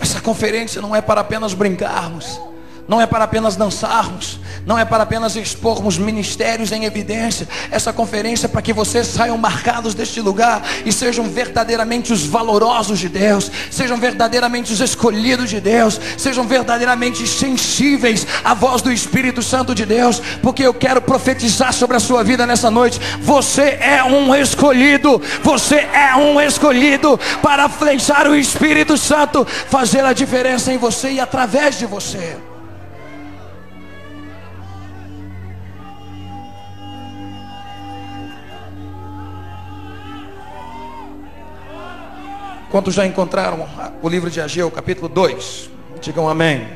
Essa conferência não é para apenas brincarmos, não é para apenas dançarmos, não é para apenas expormos ministérios em evidência. Essa conferência é para que vocês saiam marcados deste lugar e sejam verdadeiramente os valorosos de Deus, sejam verdadeiramente os escolhidos de Deus, sejam verdadeiramente sensíveis à voz do Espírito Santo de Deus. Porque eu quero profetizar sobre a sua vida nessa noite. Você é um escolhido, você é um escolhido para flechar o Espírito Santo, fazer a diferença em você e através de você. Quantos já encontraram o livro de Ageu, capítulo 2? Digam amém.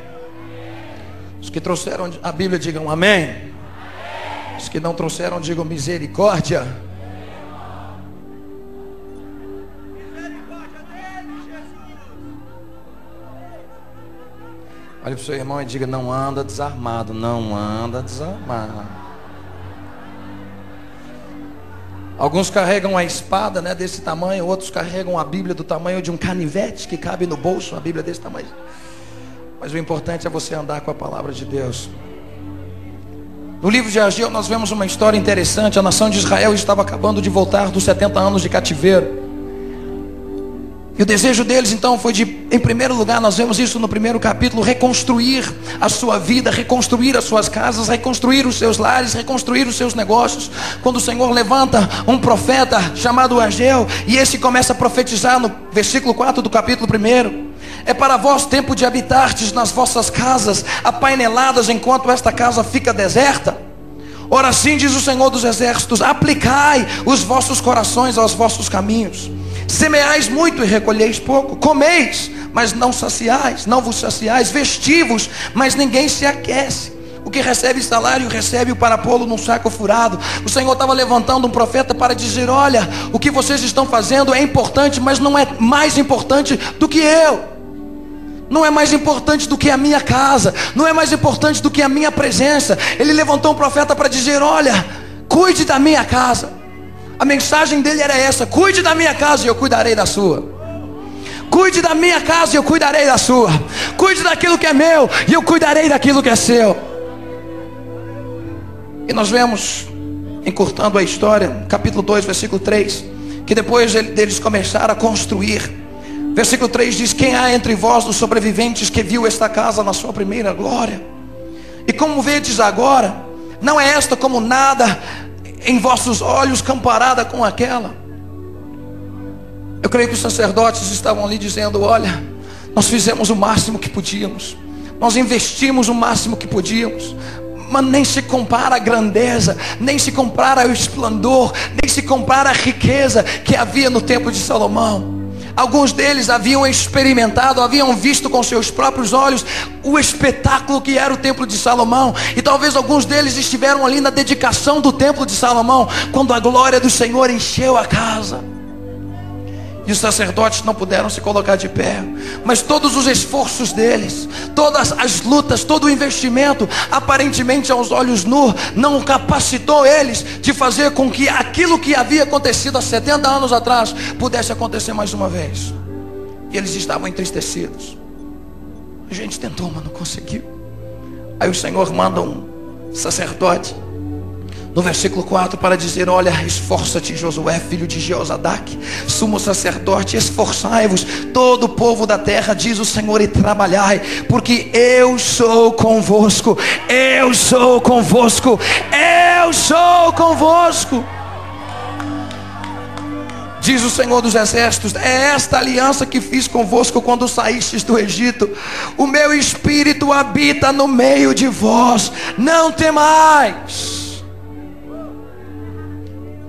Os que trouxeram a Bíblia, digam amém. Os que não trouxeram, digam misericórdia. Olha para o seu irmão e diga: não anda desarmado, não anda desarmado. Alguns carregam a espada, né, desse tamanho. Outros carregam a Bíblia do tamanho de um canivete que cabe no bolso. A Bíblia desse tamanho. Mas o importante é você andar com a palavra de Deus. No livro de Ageu nós vemos uma história interessante. A nação de Israel estava acabando de voltar dos 70 anos de cativeiro. E o desejo deles então foi de, em primeiro lugar, nós vemos isso no primeiro capítulo, reconstruir a sua vida, reconstruir as suas casas, reconstruir os seus lares, reconstruir os seus negócios. Quando o Senhor levanta um profeta chamado Ageu, e esse começa a profetizar no versículo 4 do capítulo 1: é para vós tempo de habitardes nas vossas casas, apaineladas, enquanto esta casa fica deserta. Ora, assim diz o Senhor dos Exércitos: aplicai os vossos corações aos vossos caminhos. Semeais muito e recolheis pouco. Comeis, mas não saciais, não vos saciais. Vestivos, mas ninguém se aquece. O que recebe salário, recebe-o para pô-lo num saco furado. O Senhor estava levantando um profeta para dizer: olha, o que vocês estão fazendo é importante, mas não é mais importante do que eu. Não é mais importante do que a minha casa, não é mais importante do que a minha presença. Ele levantou um profeta para dizer: olha, cuide da minha casa. A mensagem dele era essa: cuide da minha casa e eu cuidarei da sua. Cuide da minha casa e eu cuidarei da sua. Cuide daquilo que é meu e eu cuidarei daquilo que é seu. E nós vemos, encurtando a história, capítulo 2, versículo 3, que depois deles começaram a construir. Versículo 3 diz: quem há entre vós os sobreviventes que viu esta casa na sua primeira glória? E como vedes agora, não é esta como nada em vossos olhos comparada com aquela? Eu creio que os sacerdotes estavam ali dizendo: olha, nós fizemos o máximo que podíamos, nós investimos o máximo que podíamos, mas nem se compara a grandeza, nem se compara ao esplendor, nem se compara a riqueza que havia no templo de Salomão. Alguns deles haviam experimentado, haviam visto com seus próprios olhos o espetáculo que era o templo de Salomão. E talvez alguns deles estiveram ali na dedicação do templo de Salomão, quando a glória do Senhor encheu a casa. E os sacerdotes não puderam se colocar de pé, mas todos os esforços deles, todas as lutas, todo o investimento, aparentemente aos olhos nus, não capacitou eles de fazer com que aquilo que havia acontecido há 70 anos atrás pudesse acontecer mais uma vez. E eles estavam entristecidos. A gente tentou, mas não conseguiu. Aí o Senhor manda um sacerdote no versículo 4 para dizer: olha, esforça-te, Josué, filho de Jeozadak, sumo sacerdote, esforçai-vos, todo o povo da terra, diz o Senhor, e trabalhai, porque eu sou convosco, eu sou convosco, eu sou convosco. Diz o Senhor dos Exércitos: é esta aliança que fiz convosco quando saístes do Egito. O meu espírito habita no meio de vós, não temais.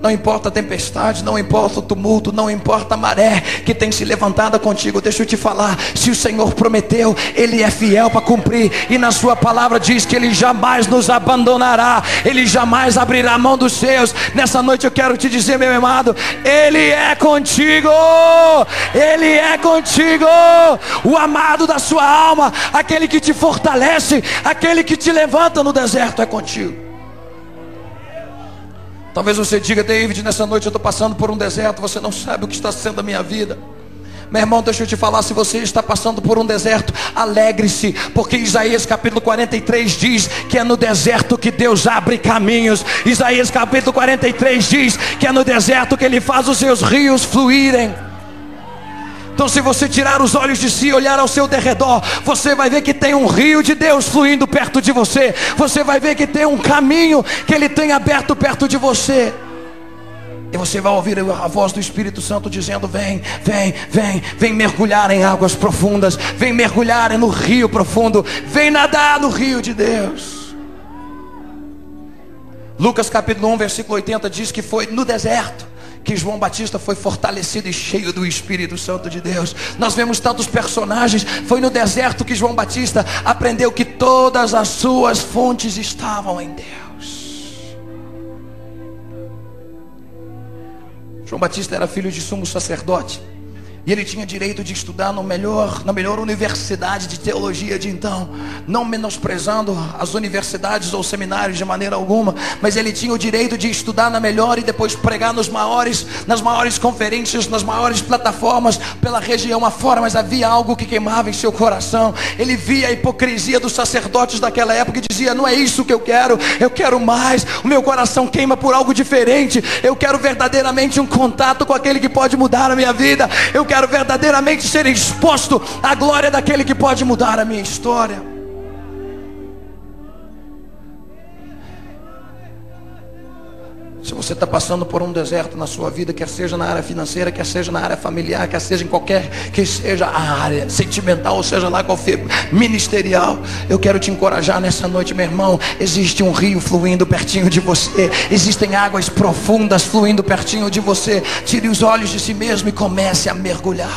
Não importa a tempestade, não importa o tumulto, não importa a maré que tem se levantada contigo. Deixa eu te falar, se o Senhor prometeu, Ele é fiel para cumprir. E na sua palavra diz que Ele jamais nos abandonará, Ele jamais abrirá a mão dos seus. Nessa noite eu quero te dizer, meu amado, Ele é contigo, Ele é contigo. O amado da sua alma, aquele que te fortalece, aquele que te levanta no deserto, é contigo. Talvez você diga: David, nessa noite eu estou passando por um deserto, você não sabe o que está sendo a minha vida. Meu irmão, deixa eu te falar, se você está passando por um deserto, alegre-se, porque Isaías capítulo 43 diz que é no deserto que Deus abre caminhos. Isaías capítulo 43 diz que é no deserto que Ele faz os seus rios fluírem. Então, se você tirar os olhos de si e olhar ao seu derredor, você vai ver que tem um rio de Deus fluindo perto de você. Você vai ver que tem um caminho que Ele tem aberto perto de você. E você vai ouvir a voz do Espírito Santo dizendo: vem, vem, vem, vem mergulhar em águas profundas, vem mergulhar no rio profundo, vem nadar no rio de Deus. Lucas capítulo 1 versículo 80 diz que foi no deserto que João Batista foi fortalecido e cheio do Espírito Santo de Deus. Nós vemos tantos personagens. Foi no deserto que João Batista aprendeu que todas as suas fontes estavam em Deus. João Batista era filho de sumo sacerdote, e ele tinha direito de estudar na melhor universidade de teologia de então, não menosprezando as universidades ou seminários de maneira alguma, mas ele tinha o direito de estudar na melhor e depois pregar nas maiores conferências, nas maiores plataformas pela região afora. Mas havia algo que queimava em seu coração. Ele via a hipocrisia dos sacerdotes daquela época e dizia: não é isso que eu quero mais. O meu coração queima por algo diferente. Eu quero verdadeiramente um contato com aquele que pode mudar a minha vida. Eu quero verdadeiramente ser exposto à glória daquele que pode mudar a minha história. Se você está passando por um deserto na sua vida, quer seja na área financeira, quer seja na área familiar, quer seja em qualquer que seja a área sentimental, ou seja lá qual for, ministerial, eu quero te encorajar nessa noite, meu irmão. Existe um rio fluindo pertinho de você, existem águas profundas fluindo pertinho de você. Tire os olhos de si mesmo e comece a mergulhar.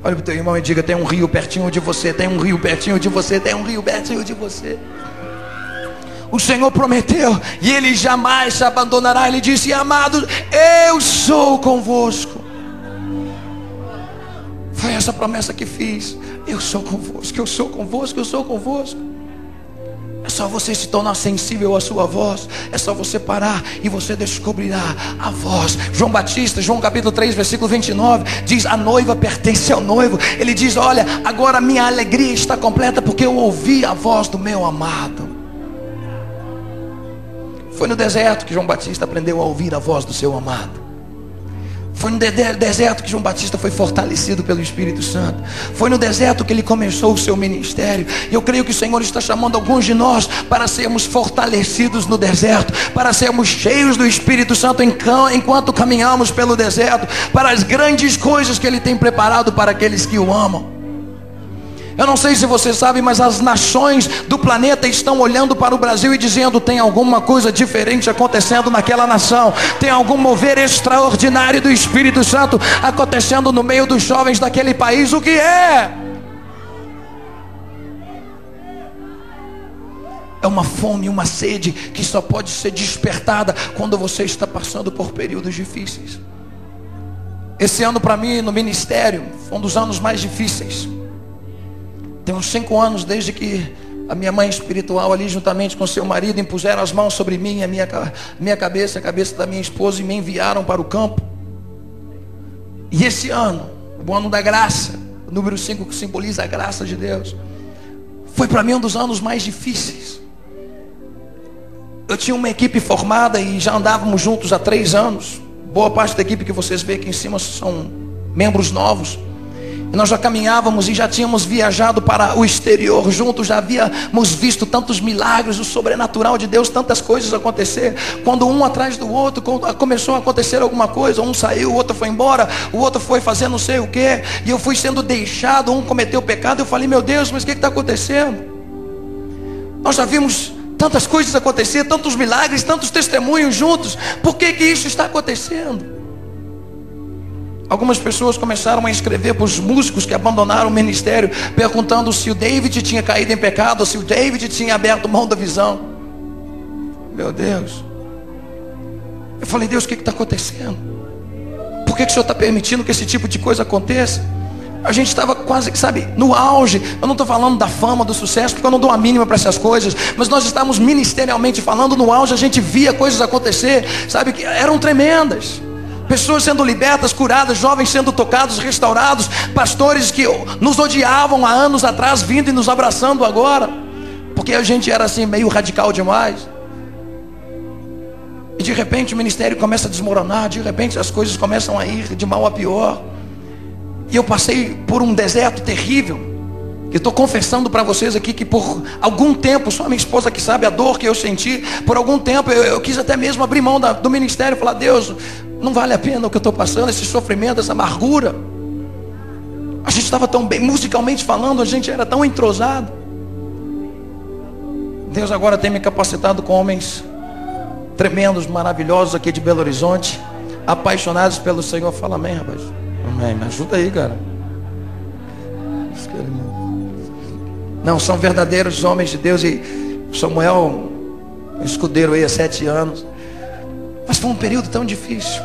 Olha para o teu irmão e diga: tem um rio pertinho de você, tem um rio pertinho de você, tem um rio pertinho de você. O Senhor prometeu e Ele jamais te abandonará. Ele disse: amado, eu sou convosco. Foi essa promessa que fiz. Eu sou convosco, eu sou convosco, eu sou convosco. É só você se tornar sensível à sua voz. É só você parar e você descobrirá a voz. João Batista, João capítulo 3 versículo 29 diz: a noiva pertence ao noivo. Ele diz: olha, agora minha alegria está completa, porque eu ouvi a voz do meu amado. Foi no deserto que João Batista aprendeu a ouvir a voz do seu amado. Foi no deserto que João Batista foi fortalecido pelo Espírito Santo. Foi no deserto que ele começou o seu ministério. E eu creio que o Senhor está chamando alguns de nós para sermos fortalecidos no deserto, para sermos cheios do Espírito Santo enquanto caminhamos pelo deserto, para as grandes coisas que Ele tem preparado para aqueles que o amam. Eu não sei se você sabe, mas as nações do planeta estão olhando para o Brasil e dizendo: tem alguma coisa diferente acontecendo naquela nação. Tem algum mover extraordinário do Espírito Santo acontecendo no meio dos jovens daquele país. O que é? É uma fome, uma sede que só pode ser despertada quando você está passando por períodos difíceis. Esse ano para mim no ministério foi um dos anos mais difíceis. Tem uns 5 anos desde que a minha mãe espiritual ali juntamente com seu marido impuseram as mãos sobre mim, a minha cabeça, a cabeça da minha esposa, e me enviaram para o campo. E esse ano, o ano da graça, o número 5 que simboliza a graça de Deus, foi para mim um dos anos mais difíceis. Eu tinha uma equipe formada e já andávamos juntos há 3 anos. Boa parte da equipe que vocês veem aqui em cima são membros novos. E nós já caminhávamos e já tínhamos viajado para o exterior juntos. Já havíamos visto tantos milagres, o sobrenatural de Deus, tantas coisas acontecer. Quando um atrás do outro começou a acontecer alguma coisa, um saiu, o outro foi embora, o outro foi fazer não sei o que, e eu fui sendo deixado, um cometeu pecado. Eu falei: meu Deus, mas o que está acontecendo? Nós já vimos tantas coisas acontecer, tantos milagres, tantos testemunhos juntos. Por que isso está acontecendo? Algumas pessoas começaram a escrever para os músicos que abandonaram o ministério, perguntando se o David tinha caído em pecado, ou se o David tinha aberto mão da visão. Meu Deus. Eu falei: Deus, o que está acontecendo? Por que o Senhor está permitindo que esse tipo de coisa aconteça? A gente estava quase, sabe, no auge. Eu não estou falando da fama, do sucesso, porque eu não dou a mínima para essas coisas. Mas nós estávamos ministerialmente falando no auge. A gente via coisas acontecer, sabe, que eram tremendas. Pessoas sendo libertas, curadas, jovens sendo tocados, restaurados, pastores que nos odiavam há anos atrás, vindo e nos abraçando agora, porque a gente era assim meio radical demais. E de repente o ministério começa a desmoronar, de repente as coisas começam a ir de mal a pior. E eu passei por um deserto terrível. Eu estou confessando para vocês aqui que por algum tempo, só minha esposa que sabe a dor que eu senti, por algum tempo eu quis até mesmo abrir mão do ministério e falar: Deus, não vale a pena o que eu estou passando, esse sofrimento, essa amargura. A gente estava tão bem, musicalmente falando, a gente era tão entrosado. Deus agora tem me capacitado com homens tremendos, maravilhosos aqui de Belo Horizonte, apaixonados pelo Senhor. Fala amém, rapaz. Amém, me ajuda aí, cara. Não, são verdadeiros homens de Deus. E Samuel, um escudeiro aí há 7 anos. Mas foi um período tão difícil.